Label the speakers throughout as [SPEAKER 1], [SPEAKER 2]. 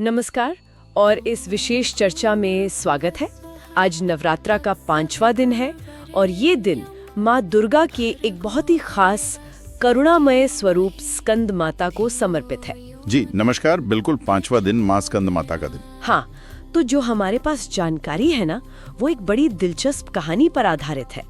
[SPEAKER 1] नमस्कार और इस विशेष चर्चा में स्वागत है। आज नवरात्रा का 5वां दिन है और ये दिन माँ दुर्गा के एक बहुत ही खास करुणामय स्वरूप स्कंद माता को समर्पित है।
[SPEAKER 2] जी नमस्कार, बिल्कुल 5वां दिन माँ स्कंद माता का दिन।
[SPEAKER 1] हाँ, तो जो हमारे पास जानकारी है ना, वो एक बड़ी दिलचस्प कहानी पर आधारित है।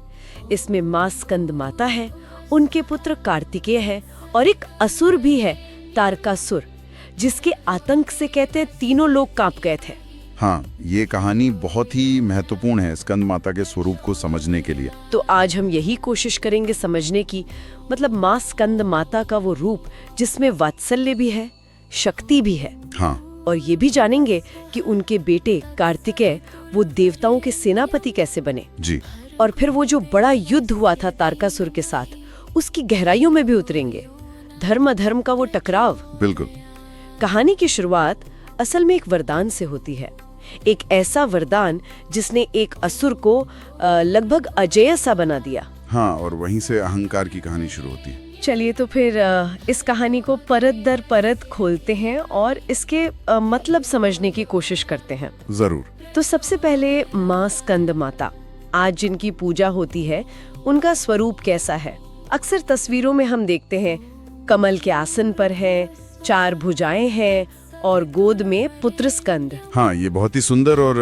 [SPEAKER 1] इसमें माँ स्कंद माता है, उनके पुत्र कार्तिकेय है और एक असुर भी है, तारकासुर, जिसके आतंक से कहते हैं तीनों लोग कांप गए थे।
[SPEAKER 2] हाँ, ये कहानी बहुत ही महत्वपूर्ण है स्कंद माता के स्वरूप को समझने के लिए।
[SPEAKER 1] तो आज हम यही कोशिश करेंगे समझने की, मतलब माँ स्कंद माता का वो रूप जिसमें वात्सल्य भी है, शक्ति भी है।
[SPEAKER 2] हाँ,
[SPEAKER 1] और ये भी जानेंगे कि उनके बेटे कार्तिकेय वो देवताओं के सेनापति कैसे बने।
[SPEAKER 2] जी।
[SPEAKER 1] और फिर वो जो बड़ा युद्ध हुआ था तारकासुर के साथ, उसकी गहराइयों में भी उतरेंगे। धर्म अधर्म का वो टकराव।
[SPEAKER 2] बिल्कुल।
[SPEAKER 1] कहानी की शुरुआत असल में एक वरदान से होती है। एक ऐसा वरदान जिसने एक असुर को लगभग अजेय सा बना दिया।
[SPEAKER 2] हाँ, और वहीं से अहंकार की कहानी शुरू होती है।
[SPEAKER 1] चलिए तो फिर इस कहानी को परत दर परत खोलते हैं और इसके मतलब समझने की कोशिश करते हैं।
[SPEAKER 2] जरूर।
[SPEAKER 1] तो सबसे पहले माँ स्कंद माता, आज जिनकी पूजा होती है, उनका स्वरूप कैसा है? अक्सर तस्वीरों में हम देखते हैं कमल के आसन पर है, 4 भुजाएं हैं और गोद में पुत्र स्कंद।
[SPEAKER 2] हाँ, ये बहुत ही सुंदर और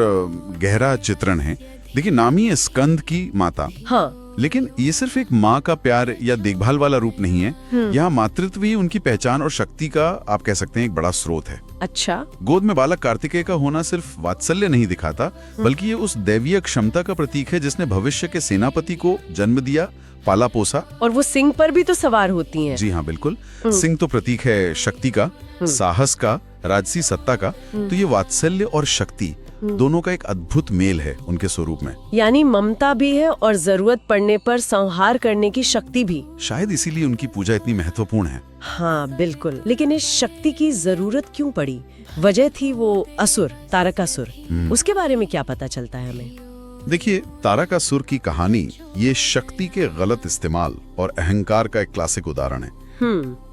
[SPEAKER 2] गहरा चित्रण है। देखिए, नाम ही है स्कंद की माता।
[SPEAKER 1] हाँ,
[SPEAKER 2] लेकिन ये सिर्फ एक माँ का प्यार या देखभाल वाला रूप नहीं है। यहाँ मातृत्व ही उनकी पहचान और शक्ति का, आप कह सकते हैं, एक बड़ा स्रोत है।
[SPEAKER 1] अच्छा।
[SPEAKER 2] गोद में बालक कार्तिकेय का होना सिर्फ वात्सल्य नहीं दिखाता, बल्कि ये उस दैवीय क्षमता का प्रतीक है जिसने भविष्य के सेनापति को जन्म दिया, पाला पोसा।
[SPEAKER 1] और वो सिंह पर भी तो सवार होती हैं।
[SPEAKER 2] जी हाँ, बिल्कुल। सिंह तो प्रतीक है शक्ति का, साहस का, राजसी सत्ता का। तो ये वात्सल्य और शक्ति दोनों का एक अद्भुत मेल है उनके स्वरूप में।
[SPEAKER 1] यानी ममता भी है और जरूरत पड़ने पर संहार करने की शक्ति भी।
[SPEAKER 2] शायद इसीलिए उनकी पूजा इतनी महत्वपूर्ण है।
[SPEAKER 1] हाँ बिल्कुल। लेकिन इस शक्ति की जरूरत क्यों पड़ी? वजह थी वो असुर, तारकासुर। उसके बारे में क्या पता चलता है हमें?
[SPEAKER 2] देखिए, तारकासुर की कहानी ये शक्ति के गलत इस्तेमाल और अहंकार का एक क्लासिक उदाहरण है।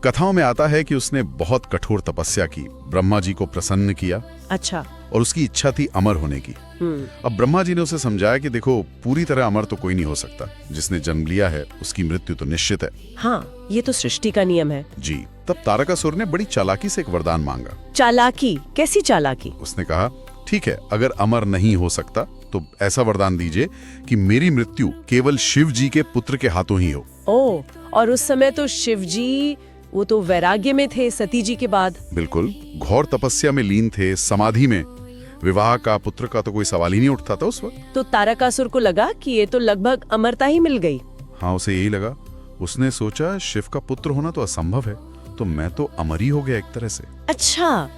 [SPEAKER 2] कथाओं में आता है कि उसने बहुत कठोर तपस्या की, ब्रह्मा जी को प्रसन्न किया।
[SPEAKER 1] अच्छा।
[SPEAKER 2] और उसकी इच्छा थी अमर होने की। अब ब्रह्मा जी ने उसे समझाया कि देखो, पूरी तरह अमर तो कोई नहीं हो सकता, जिसने जन्म लिया है उसकी मृत्यु तो निश्चित है।
[SPEAKER 1] हाँ, ये तो सृष्टि का नियम है।
[SPEAKER 2] जी। तब तारकासुर ने बड़ी चालाकी से एक वरदान मांगा।
[SPEAKER 1] चालाकी? कैसी चालाकी?
[SPEAKER 2] उसने कहा, ठीक है, अगर अमर नहीं हो सकता तो ऐसा वरदान दीजिए कि मेरी मृत्यु केवल शिव जी के पुत्र के हाथों ही हो।
[SPEAKER 1] ओह, और उस समय तो शिव जी वो तो वैराग्य में थे सती जी के बाद।
[SPEAKER 2] बिल्कुल, घोर तपस्या में लीन थे, समाधि में। विवाह का, पुत्र का तो कोई सवाल ही नहीं उठता था उस वक्त।
[SPEAKER 1] तो तारकासुर को लगा कि ये तो लगभग अमरता ही मिल गई।
[SPEAKER 2] हाँ, उसे यही लगा। उसने सोचा, शिव का पुत्र होना तो असंभव है, तो मैं तो अमर ही हो गया एक तरह से।
[SPEAKER 1] अच्छा,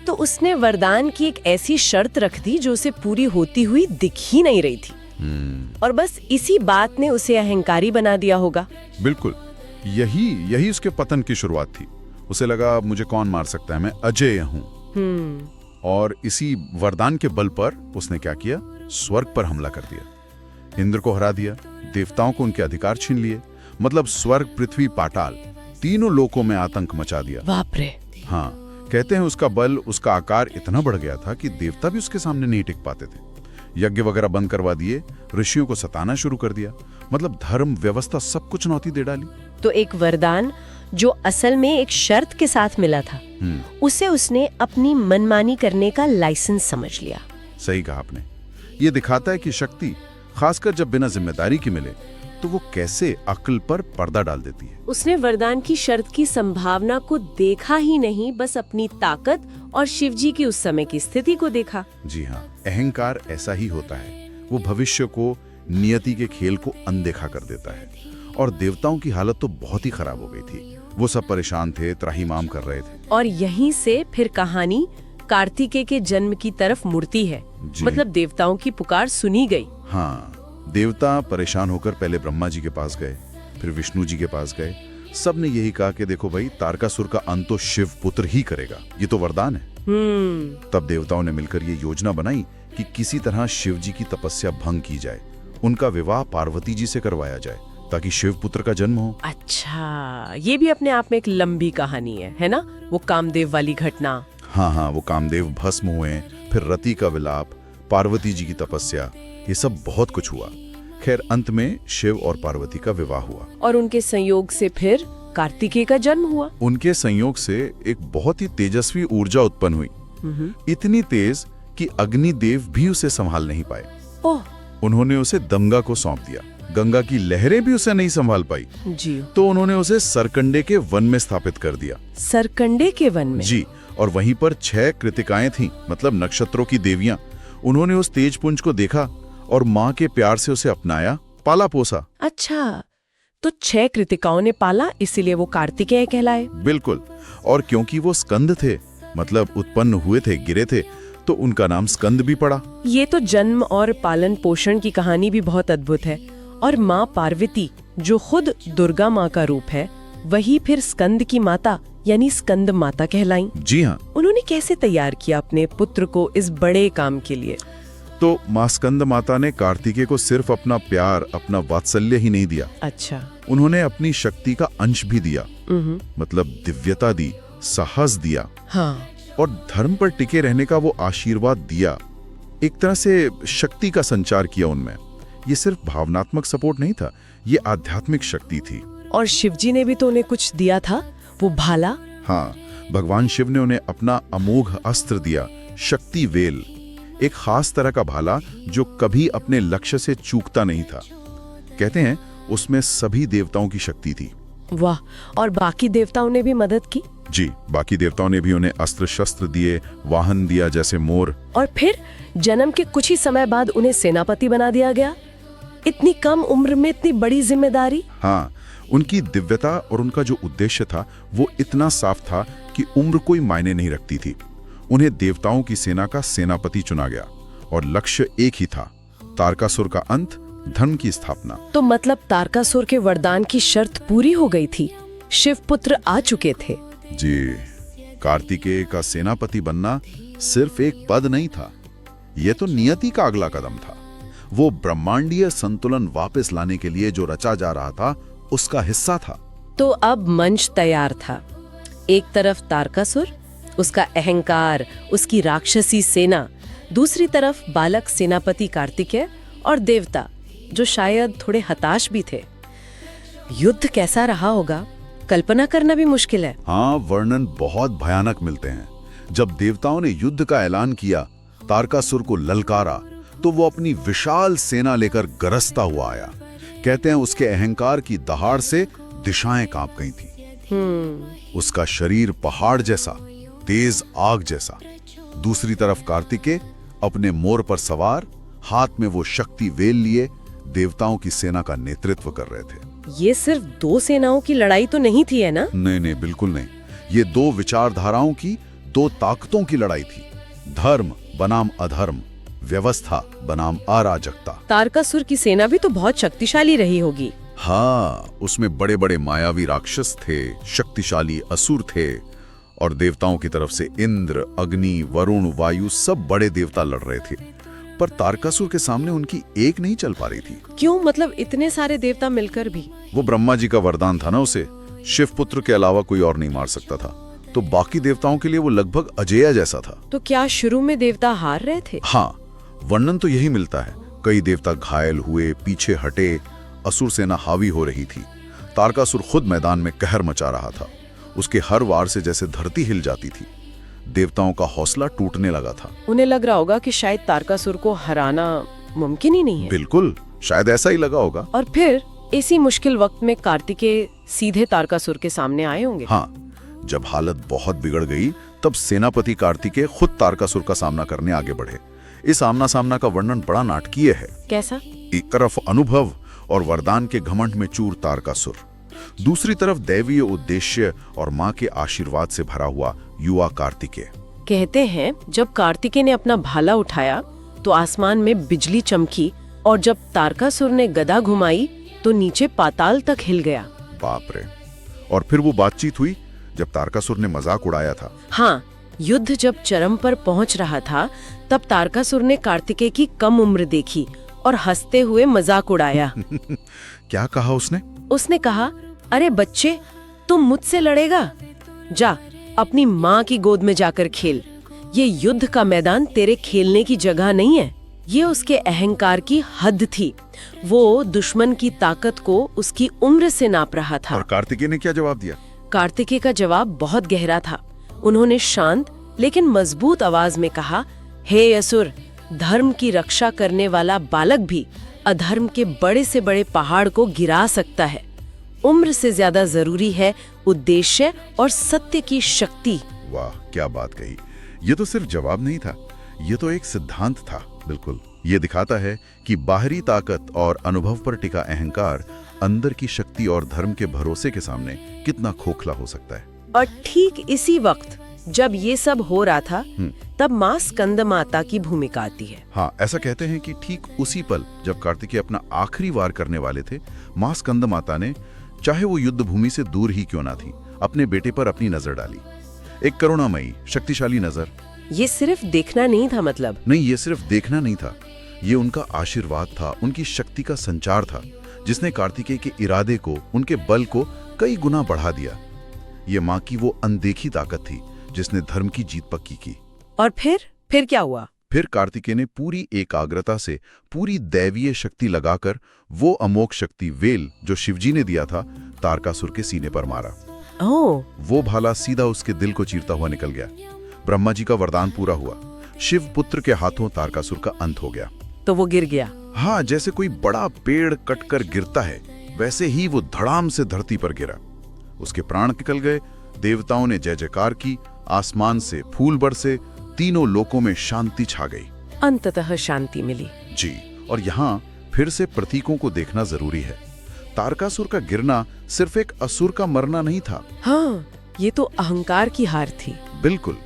[SPEAKER 1] तो उसने वरदान की एक ऐसी शर्त रख दी जो उसे पूरी होती हुई दिख ही नहीं रही थी। और बस इसी बात ने उसे अहंकारी बना दिया होगा।
[SPEAKER 2] बिल्कुल, यही उसके पतन की शुरुआत थी। उसे लगा, मुझे कौन मार सकता है, मैं अजेय हूँ। और इसी वरदान के बल पर उसने क्या किया, स्वर्ग पर हमला कर दिया। इंद्र को हरा दिया, देवताओं को उनके अधिकार छीन लिए। मतलब स्वर्ग, पृथ्वी, पाताल, तीनों लोकों में आतंक मचा दिया।
[SPEAKER 1] बाप रे।
[SPEAKER 2] हाँ, कहते हैं उसका बल, उसका आकार इतना बढ़ गया था कि देवता भी उसके सामने नहीं टिक पाते थे। यज्ञ वगैरह बंद करवा दिए, ऋषियों को सताना शुरू कर दिया। मतलब धर्म, व्यवस्था, सब कुछ चुनौती दे डाली।
[SPEAKER 1] तो एक वरदान जो असल में एक शर्त के साथ मिला था, उसे उसने अपनी मनमानी करने का लाइसेंस समझ लिया।
[SPEAKER 2] सही कहा आपने। ये दिखाता है कि शक्ति, खासकर जब बिना जिम्मेदारी की मिले, तो वो कैसे अक्ल पर पर्दा डाल देती है। उसने
[SPEAKER 1] वरदान की शर्त की संभावना को देखा ही नहीं, बस अपनी ताकत और शिवजी की उस समय की स्थिति को देखा।
[SPEAKER 2] जी हाँ, अहंकार ऐसा ही होता है। वो भविष्य को, नियति के खेल को अनदेखा कर देता है। और देवताओं की हालत तो बहुत ही खराब हो गई थी। वो सब परेशान थे, त्राहिमाम कर रहे थे।
[SPEAKER 1] और यहीं से फिर कहानी कार्तिकेय के जन्म की तरफ मुड़ती है। मतलब देवताओं की पुकार सुनी गई।
[SPEAKER 2] हाँ, देवता परेशान होकर पहले ब्रह्मा जी के पास गए, फिर विष्णु जी के पास गए। सब ने यही कहा कि देखो भाई, तारकासुर का अंत तो शिव पुत्र ही करेगा, ये तो वरदान है। तब देवताओं ने मिलकर ये योजना बनाई कि किसी तरह शिव जी की तपस्या भंग की जाए, उनका विवाह पार्वती जी से करवाया जाए, ताकि शिव पुत्र का जन्म हो।
[SPEAKER 1] अच्छा, ये भी अपने आप में एक लंबी कहानी है ना? वो कामदेव वाली घटना।
[SPEAKER 2] हाँ हाँ, वो कामदेव भस्म हुए, फिर रति का विलाप, पार्वती जी की तपस्या, ये सब बहुत कुछ हुआ। खैर अंत में शिव और पार्वती का विवाह हुआ
[SPEAKER 1] और उनके संयोग से फिर कार्तिकेय का जन्म हुआ।
[SPEAKER 2] उनके संयोग से एक बहुत ही तेजस्वी ऊर्जा उत्पन्न हुई, इतनी तेज कि अग्निदेव भी उसे संभाल नहीं पाए।
[SPEAKER 1] ओह,
[SPEAKER 2] उन्होंने उसे गंगा को सौंप दिया। गंगा की लहरें भी उसे नहीं संभाल पाई,
[SPEAKER 1] जी।
[SPEAKER 2] तो उन्होंने उसे सरकंडे के वन में स्थापित कर दिया।
[SPEAKER 1] सरकंडे के वन में?
[SPEAKER 2] जी, और वहीं पर 6 कृतिकाएं थीं, मतलब नक्षत्रों की देवियां। उन्होंने उस तेजपुंज को देखा और माँ के प्यार से उसे अपनाया, पाला पोसा।
[SPEAKER 1] अच्छा, तो 6 कृतिकाओं ने पाला, इसीलिए वो कार्तिकेय कहलाए।
[SPEAKER 2] बिल्कुल, और क्योंकि वो स्कंद थे, मतलब उत्पन्न हुए थे, गिरे थे, तो उनका नाम स्कंद भी पड़ा।
[SPEAKER 1] ये तो जन्म और पालन पोषण की कहानी भी बहुत अद्भुत है। और माँ पार्वती, जो खुद दुर्गा माँ का रूप है, वही फिर स्कंद की माता यानी स्कंद माता कहलाई।
[SPEAKER 2] जी हाँ।
[SPEAKER 1] उन्होंने कैसे तैयार किया अपने पुत्र को इस बड़े काम के लिए?
[SPEAKER 2] तो माँ स्कंद माता ने कार्तिकेय को सिर्फ अपना प्यार, अपना वात्सल्य ही नहीं दिया।
[SPEAKER 1] अच्छा।
[SPEAKER 2] उन्होंने अपनी शक्ति का अंश भी दिया, मतलब दिव्यता दी, साहस दिया,
[SPEAKER 1] हाँ।
[SPEAKER 2] और धर्म पर टिके रहने का वो आशीर्वाद दिया। एक तरह से शक्ति का संचार किया उनमें। ये सिर्फ भावनात्मक सपोर्ट नहीं था, ये आध्यात्मिक शक्ति थी।
[SPEAKER 1] और शिवजी ने भी तो उन्हें कुछ दिया था, वो भाला।
[SPEAKER 2] हाँ, भगवान शिव ने उन्हें अपना अमोघ अस्त्र दिया, शक्ति वेल, एक खास तरह का भाला जो कभी अपने लक्ष्य से चूकता नहीं था। कहते हैं उसमें सभी देवताओं की शक्ति थी।
[SPEAKER 1] वाह, और बाकी देवताओं ने भी मदद की?
[SPEAKER 2] जी, बाकी देवताओं ने भी उन्हें अस्त्र शस्त्र दिए, वाहन दिया जैसे मोर।
[SPEAKER 1] और फिर जन्म के कुछ ही समय बाद उन्हें सेनापति बना दिया गया। इतनी कम उम्र में इतनी बड़ी जिम्मेदारी।
[SPEAKER 2] हाँ, उनकी दिव्यता और उनका जो उद्देश्य था वो इतना साफ था कि उम्र कोई मायने नहीं रखती थी। उन्हें देवताओं की सेना का सेनापति चुना गया और लक्ष्य एक ही था, तारकासुर का अंत, धर्म की स्थापना।
[SPEAKER 1] तो मतलब तारकासुर के वरदान की शर्त पूरी हो गई थी, शिवपुत्र आ चुके थे।
[SPEAKER 2] जी, कार्तिकेय का सेनापति बनना सिर्फ एक पद नहीं था, यह तो नियति का अगला कदम था। वो ब्रह्मांडीय संतुलन वापस लाने के लिए जो रचा जा रहा था, उसका हिस्सा था।
[SPEAKER 1] तो अब मंच तैयार था। एक तरफ तारकासुर, उसका अहंकार, उसकी राक्षसी सेना, दूसरी तरफ बालक सेनापति कार्तिकेय और देवता जो शायद थोड़े हताश भी थे। युद्ध कैसा रहा होगा, कल्पना करना भी मुश्किल है।
[SPEAKER 2] हाँ, वर्णन बहुत भयानक मिलते हैं। जब देवताओं ने युद्ध का ऐलान किया, तारकासुर को ललकारा, तो वो अपनी विशाल सेना लेकर गरजता हुआ आया। कहते हैं उसके अहंकार की दहाड़ से दिशाएं कांप गई थी। उसका शरीर पहाड़ जैसा, तेज आग जैसा। दूसरी तरफ कार्तिकेय अपने मोर पर सवार, हाथ में वो शक्ति वेल लिए देवताओं की सेना का नेतृत्व कर रहे थे।
[SPEAKER 1] ये सिर्फ 2 सेनाओं की लड़ाई तो नहीं थी, है ना?
[SPEAKER 2] नहीं नहीं, बिल्कुल नहीं। ये 2 विचारधाराओं की, 2 ताकतों की लड़ाई थी। धर्म बनाम अधर्म, व्यवस्था बनाम अराजकता।
[SPEAKER 1] तारकासुर की सेना भी तो बहुत शक्तिशाली रही होगी।
[SPEAKER 2] हाँ, उसमें बड़े बड़े मायावी राक्षस थे, शक्तिशाली असुर थे, और देवताओं की तरफ से इंद्र, अग्नि, वरुण, वायु सब बड़े देवता लड़ रहे थे। पर तारकासुर के सामने उनकी एक नहीं चल पा रही थी।
[SPEAKER 1] क्यों, मतलब इतने सारे देवता मिलकर भी?
[SPEAKER 2] वो ब्रह्मा जी का वरदान था ना, उसे शिवपुत्र के अलावा कोई और नहीं मार सकता था, तो बाकी देवताओं के लिए वो लगभग अजेय जैसा था।
[SPEAKER 1] तो क्या शुरू में देवता हार रहे थे?
[SPEAKER 2] हाँ, वर्णन तो यही मिलता है। कई देवता घायल हुए, पीछे हटे, असुर सेना हावी हो रही थी। तारकासुर खुद मैदान में कहर मचा रहा था। उसके हर वार से जैसे धरती हिल जाती थी। देवताओं का हौसला टूटने लगा था।
[SPEAKER 1] उन्हें लग रहा होगा कि शायद तारकासुर को हराना मुमकिन ही नहीं है।
[SPEAKER 2] बिल्कुल, शायद ऐसा ही लगा होगा।
[SPEAKER 1] और फिर इसी मुश्किल वक्त में कार्तिकेय सीधे तारकासुर के सामने आए होंगे।
[SPEAKER 2] हाँ, जब हालत बहुत बिगड़ गई, तब सेनापति कार्तिकेय खुद तारकासुर का सामना करने आगे बढ़े। इस आमना सामना का वर्णन बड़ा नाटकीय है।
[SPEAKER 1] कैसा?
[SPEAKER 2] एक तरफ अनुभव और वरदान के घमंड में चूर तारकासुर, दूसरी तरफ दैवीय उद्देश्य और माँ के आशीर्वाद से भरा हुआ युवा कार्तिकेय।
[SPEAKER 1] कहते हैं जब कार्तिकेय ने अपना भाला उठाया तो आसमान में बिजली चमकी, और जब तारकासुर ने गदा घुमाई तो नीचे पाताल तक हिल गया।
[SPEAKER 2] बाप रे। और फिर वो बातचीत हुई जब तारकासुर ने मजाक उड़ाया था।
[SPEAKER 1] हाँ, युद्ध जब चरम पर पहुंच रहा था, तब तारकासुर ने कार्तिकेय की कम उम्र देखी और हंसते हुए मजाक उड़ाया।
[SPEAKER 2] क्या कहा उसने?
[SPEAKER 1] उसने कहा, अरे बच्चे, तुम मुझसे लड़ेगा? जा, अपनी माँ की गोद में जाकर खेल। ये युद्ध का मैदान तेरे खेलने की जगह नहीं है। ये उसके अहंकार की हद थी। वो दुश्मन की ताकत को उसकी उम्र से नाप रहा था।
[SPEAKER 2] और कार्तिकेय ने क्या जवाब दिया?
[SPEAKER 1] कार्तिकेय का जवाब बहुत गहरा था। उन्होंने शांत लेकिन मजबूत आवाज में कहा, हे असुर, धर्म की रक्षा करने वाला बालक भी अधर्म के बड़े से बड़े पहाड़ को गिरा सकता है। उम्र से ज्यादा जरूरी है उद्देश्य और सत्य की शक्ति।
[SPEAKER 2] वाह, क्या बात कही। ये तो सिर्फ जवाब नहीं था, ये तो एक सिद्धांत था। बिल्कुल, ये दिखाता है कि बाहरी ताकत और अनुभव पर टिका अहंकार अंदर की शक्ति और धर्म के भरोसे के सामने कितना खोखला हो सकता है।
[SPEAKER 1] और ठीक इसी वक्त जब ये सब हो रहा था, तब माँ स्कंद माता की भूमिका आती है।
[SPEAKER 2] हाँ, ऐसा कहते हैं कि ठीक उसी पल जब कार्तिकेय अपना आखिरी वार करने वाले थे, माँ स्कंद माता ने, चाहे वो युद्ध भूमि से दूर ही क्यों ना थी, अपने बेटे पर अपनी नजर डाली। एक करुणामयी, शक्तिशाली नजर।
[SPEAKER 1] ये सिर्फ देखना नहीं था, मतलब
[SPEAKER 2] नहीं, ये सिर्फ देखना नहीं था, ये उनका आशीर्वाद था, उनकी शक्ति का संचार था, जिसने कार्तिकेय के इरादे को, उनके बल को कई गुना बढ़ा दिया। ये माँ की वो अनदेखी ताकत थी जिसने धर्म की जीत पक्की की।
[SPEAKER 1] और फिर क्या हुआ?
[SPEAKER 2] फिर कार्तिकेय ने पूरी एकाग्रता से, पूरी दैवीय शक्ति लगाकर वो अमोघ शक्ति वेल जो शिवजी ने दिया था, तारकासुर के सीने पर मारा।
[SPEAKER 1] ओह!
[SPEAKER 2] वो भाला सीधा उसके दिल को चीरता हुआ निकल गया। ब्रह्मा जी का वरदान पूरा हुआ। शिव पुत्र के हाथों तारकासुर का अंत हो गया।
[SPEAKER 1] तो वो गिर गया?
[SPEAKER 2] हाँ, जैसे कोई बड़ा पेड़ कटकर गिरता है, वैसे ही वो धड़ाम से धरती पर गिरा। उसके प्राण निकल गए। देवताओं ने जय जयकार की, आसमान से फूल बरसे, तीनों लोकों में शांति छा गई।
[SPEAKER 1] अंततः शांति मिली।
[SPEAKER 2] जी, और यहाँ फिर से प्रतीकों को देखना जरूरी है। तारकासुर का गिरना सिर्फ एक असुर का मरना नहीं था।
[SPEAKER 1] हाँ, ये तो अहंकार की हार थी।
[SPEAKER 2] बिल्कुल,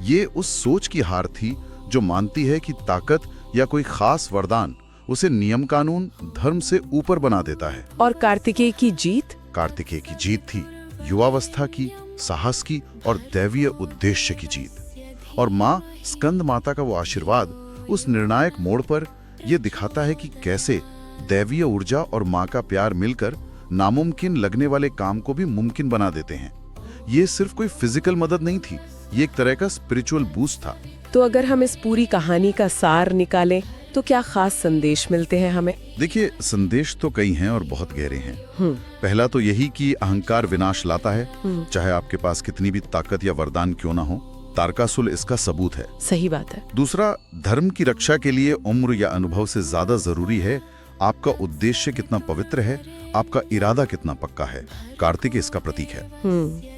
[SPEAKER 2] ये उस सोच की हार थी जो मानती है कि ताकत या कोई खास वरदान उसे नियम कानून, धर्म से ऊपर बना देता है।
[SPEAKER 1] और कार्तिकेय की जीत?
[SPEAKER 2] कार्तिकेय की जीत थी युवावस्था की, साहस की और दैवीय उद्देश्य की जीत। और माँ स्कंद माता का वो आशीर्वाद उस निर्णायक मोड़ पर यह दिखाता है कि कैसे दैवीय ऊर्जा और माँ का प्यार मिलकर नामुमकिन लगने वाले काम को भी मुमकिन बना देते हैं। ये सिर्फ कोई फिजिकल मदद नहीं थी, ये एक तरह का स्पिरिचुअल बूस्ट था।
[SPEAKER 1] तो अगर हम इस पूरी कहानी का सार निकालें तो क्या खास संदेश मिलते हैं हमें?
[SPEAKER 2] देखिए, संदेश तो कई हैं और बहुत गहरे हैं। पहला तो यही कि अहंकार विनाश लाता है, चाहे आपके पास कितनी भी ताकत या वरदान क्यों ना हो। तारकासुर इसका सबूत है।
[SPEAKER 1] सही बात है।
[SPEAKER 2] दूसरा, धर्म की रक्षा के लिए उम्र या अनुभव से ज्यादा जरूरी है आपका उद्देश्य कितना पवित्र है, आपका इरादा कितना पक्का है। कार्तिक इसका प्रतीक है।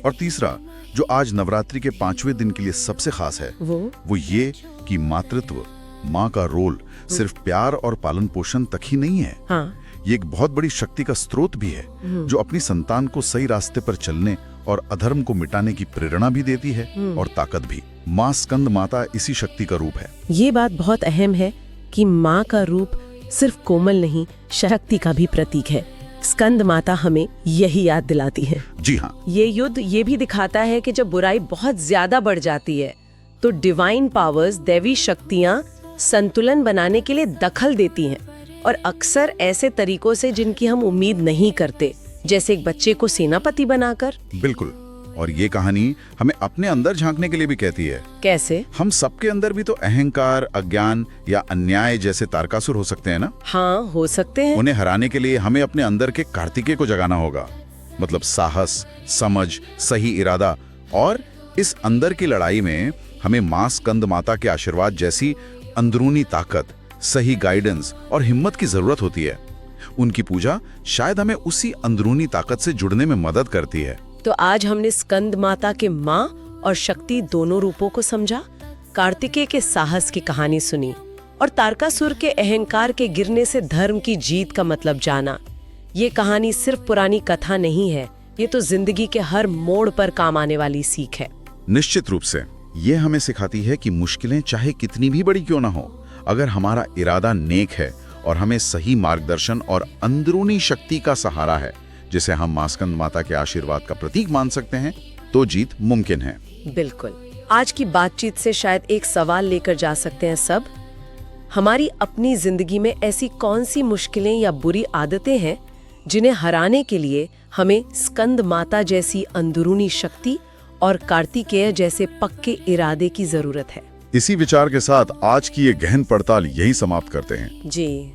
[SPEAKER 2] और तीसरा, जो आज नवरात्रि के 5वें दिन के लिए सबसे खास है, वो ये कि मातृत्व, माँ का रोल सिर्फ प्यार और पालन पोषण तक ही नहीं है।
[SPEAKER 1] हाँ।
[SPEAKER 2] ये एक बहुत बड़ी शक्ति का स्रोत भी है, जो अपनी संतान को सही रास्ते पर चलने और अधर्म को मिटाने की प्रेरणा भी देती है और ताकत भी। माँ स्कंद माता इसी शक्ति का रूप है।
[SPEAKER 1] ये बात बहुत अहम है कि माँ का रूप सिर्फ कोमल नहीं, शक्ति का भी प्रतीक है। स्कंद माता हमें यही याद दिलाती है।
[SPEAKER 2] जी हाँ।
[SPEAKER 1] ये युद्ध ये भी दिखाता है कि जब बुराई बहुत ज्यादा बढ़ जाती है तो डिवाइन पावर्स, दैवी शक्तियाँ संतुलन बनाने के लिए दखल देती हैं, और अक्सर ऐसे तरीकों से जिनकी हम उम्मीद नहीं करते, जैसे एक बच्चे को सेनापति बनाकर।
[SPEAKER 2] बिल्कुल। और ये कहानी हमें अपने अंदर झांकने के लिए भी कहती है।
[SPEAKER 1] कैसे?
[SPEAKER 2] हम सबके अंदर भी तो अहंकार, अज्ञान या अन्याय जैसे तारकासुर हो सकते हैं ना?
[SPEAKER 1] हाँ, हो सकते हैं।
[SPEAKER 2] उन्हें हराने के लिए हमें अपने अंदर के कार्तिकेय को जगाना होगा। मतलब साहस, समझ, सही इरादा। और इस अंदर की लड़ाई में हमें माँ स्कंद माता के आशीर्वाद जैसी अंदरूनी ताकत, सही गाइडेंस और हिम्मत की जरूरत होती है। उनकी पूजा शायद हमें उसी अंदरूनी ताकत से जुड़ने में मदद करती है।
[SPEAKER 1] तो आज हमने स्कंद माता के माँ और शक्ति दोनों रूपों को समझा, कार्तिकेय के साहस की कहानी सुनी और तारकासुर के अहंकार के गिरने से धर्म की जीत का मतलब जाना। ये कहानी सिर्फ पुरानी कथा नहीं है, ये तो जिंदगी के हर मोड़ पर काम आने वाली सीख है।
[SPEAKER 2] निश्चित रूप से ये हमें सिखाती है कि मुश्किलें चाहे कितनी भी बड़ी क्यों ना हो, अगर हमारा इरादा नेक है और हमें सही मार्गदर्शन और अंदरूनी शक्ति का सहारा है, जिसे हम माँ स्कंद माता के आशीर्वाद का प्रतीक मान सकते हैं, तो जीत मुमकिन है।
[SPEAKER 1] बिल्कुल। आज की बातचीत से शायद एक सवाल लेकर जा सकते हैं सब। हमारी अपनी जिंदगी में ऐसी कौन सी मुश्किलें या बुरी आदतें हैं जिन्हें हराने के लिए हमें स्कंद माता जैसी अंदरूनी शक्ति और कार्तिकेय जैसे पक्के इरादे की जरूरत है।
[SPEAKER 2] इसी विचार के साथ आज की ये गहन पड़ताल यही समाप्त करते हैं।
[SPEAKER 1] जी।